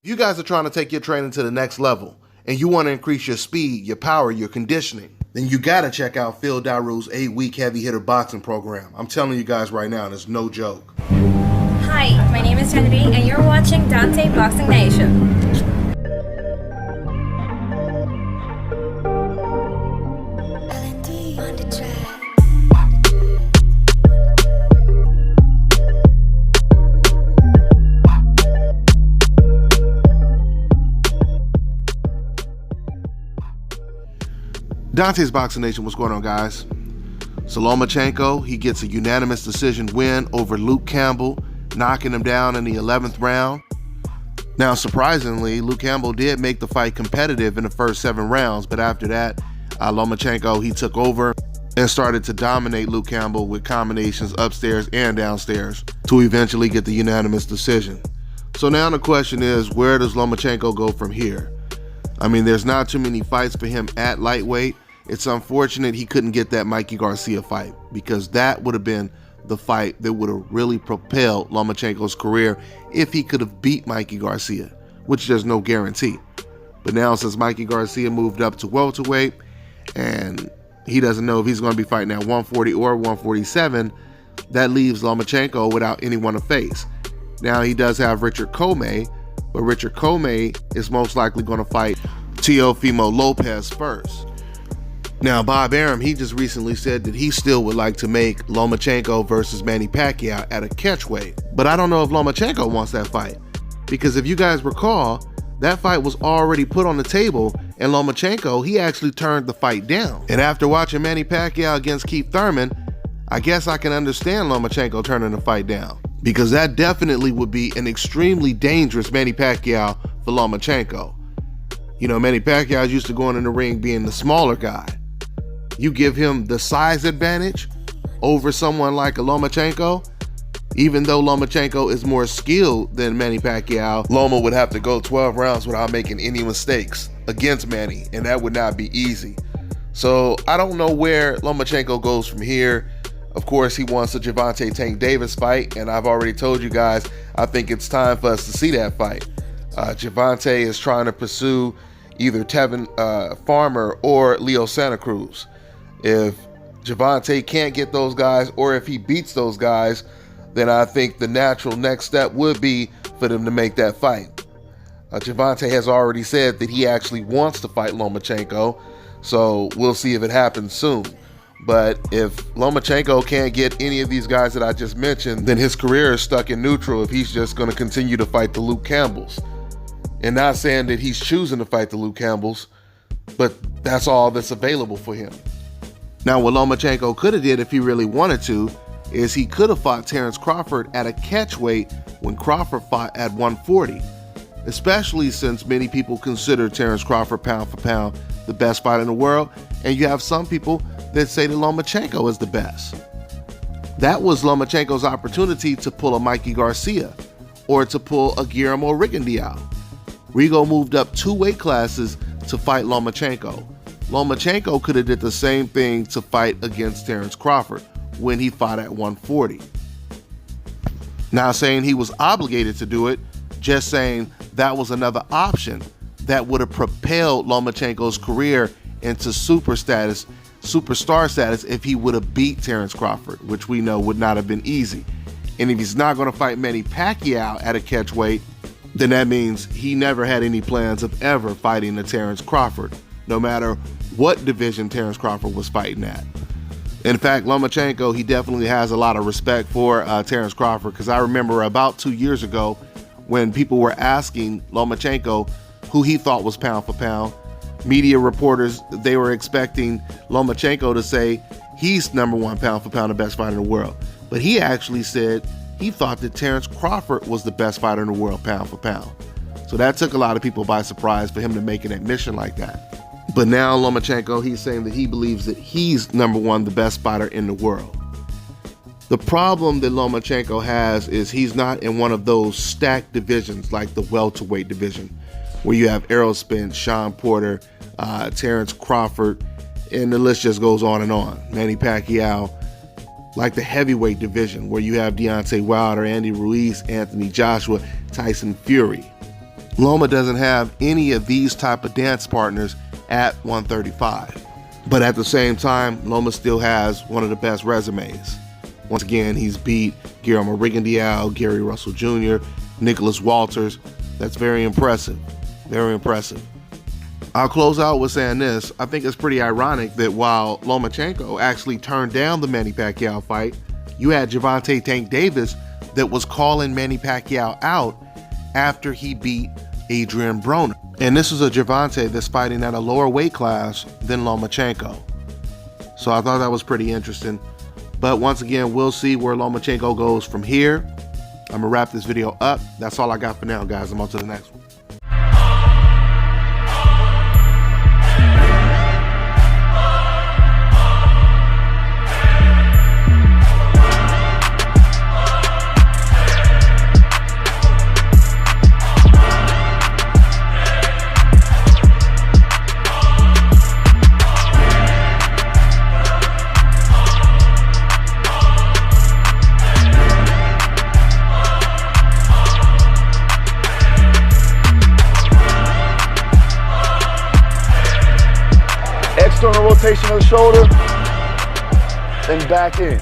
If you guys are trying to take your training to the next level and you want to increase your speed, your power, your conditioning, then you got to check out Phil Daru's 8-week heavy hitter boxing program. I'm telling you guys right now, there's no joke. Hi, my name is Genevieve and you're watching Dante Boxing Nation. Dante's Boxing Nation, what's going on, guys? So Lomachenko, he gets a unanimous decision win over Luke Campbell, knocking him down in the 11th round. Now, surprisingly, Luke Campbell did make the fight competitive in the first 7 rounds, but after that, Lomachenko, he took over and started to dominate Luke Campbell with combinations upstairs and downstairs to eventually get the unanimous decision. So now the question is, where does Lomachenko go from here? I mean, there's not too many fights for him at lightweight. It's unfortunate he couldn't get that Mikey Garcia fight, because that would have been the fight that would have really propelled Lomachenko's career if he could have beat Mikey Garcia, which there's no guarantee. But now, since Mikey Garcia moved up to welterweight and he doesn't know if he's going to be fighting at 140 or 147, that leaves Lomachenko without anyone to face. Now, he does have Richard Comey, but Richard Comey is most likely going to fight Teofimo Lopez first. Now, Bob Arum, he just recently said that he still would like to make Lomachenko versus Manny Pacquiao at a catchweight. But I don't know if Lomachenko wants that fight, because if you guys recall, that fight was already put on the table, and Lomachenko, he actually turned the fight down. And after watching Manny Pacquiao against Keith Thurman, I guess I can understand Lomachenko turning the fight down, because that definitely would be an extremely dangerous Manny Pacquiao for Lomachenko. You know, Manny Pacquiao is used to going in the ring being the smaller guy. You give him the size advantage over someone like a Lomachenko, even though Lomachenko is more skilled than Manny Pacquiao, Loma would have to go 12 rounds without making any mistakes against Manny, and that would not be easy. So I don't know where Lomachenko goes from here. Of course, he wants the Gervonta Tank Davis fight, and I've already told you guys, I think it's time for us to see that fight. Gervonta is trying to pursue either Tevin Farmer or Leo Santa Cruz. If Gervonta can't get those guys, or if he beats those guys, then I think the natural next step would be for them to make that fight. Gervonta has already said that he actually wants to fight Lomachenko, so we'll see if it happens soon. But if Lomachenko can't get any of these guys that I just mentioned, then his career is stuck in neutral if he's just going to continue to fight the Luke Campbells. And not saying that he's choosing to fight the Luke Campbells, but that's all that's available for him. Now, what Lomachenko could have did if he really wanted to is he could have fought Terrence Crawford at a catchweight when Crawford fought at 140, especially since many people consider Terrence Crawford pound for pound the best fighter in the world, and you have some people that say that Lomachenko is the best. That was Lomachenko's opportunity to pull a Mikey Garcia or to pull a Guillermo Rigondeaux. Rigo moved up 2 weight classes to fight Lomachenko. Lomachenko could have did the same thing to fight against Terrence Crawford when he fought at 140. Not saying he was obligated to do it, just saying that was another option that would have propelled Lomachenko's career into superstar status if he would have beat Terrence Crawford, which we know would not have been easy. And if he's not going to fight Manny Pacquiao at a catchweight, then that means he never had any plans of ever fighting a Terrence Crawford, no matter what division Terrence Crawford was fighting at. In fact, Lomachenko, he definitely has a lot of respect for Terrence Crawford, because I remember about 2 years ago when people were asking Lomachenko who he thought was pound for pound. Media reporters, they were expecting Lomachenko to say he's #1 pound for pound, the best fighter in the world. But he actually said he thought that Terrence Crawford was the best fighter in the world pound for pound. So that took a lot of people by surprise for him to make an admission like that. But now Lomachenko, he's saying that he believes that he's #1, the best fighter in the world. The problem that Lomachenko has is he's not in one of those stacked divisions like the welterweight division, where you have Errol Spence, Sean Porter, Terrence Crawford, and the list just goes on and on. Manny Pacquiao, like the heavyweight division, where you have Deontay Wilder, Andy Ruiz, Anthony Joshua, Tyson Fury. Loma doesn't have any of these type of dance partners at 135. But at the same time, Loma still has one of the best resumes. Once again, he's beat Guillermo Rigondeaux, Gary Russell Jr., Nicholas Walters. That's very impressive. Very impressive. I'll close out with saying this. I think it's pretty ironic that while Lomachenko actually turned down the Manny Pacquiao fight, you had Gervonta Tank Davis that was calling Manny Pacquiao out after he beat Adrian Broner. And this is a Gervonta that's fighting at a lower weight class than Lomachenko. So I thought that was pretty interesting. But once again, we'll see where Lomachenko goes from here. I'm gonna wrap this video up. That's all I got for now, guys. I'm on to the next one. External rotation of the shoulder, then back in.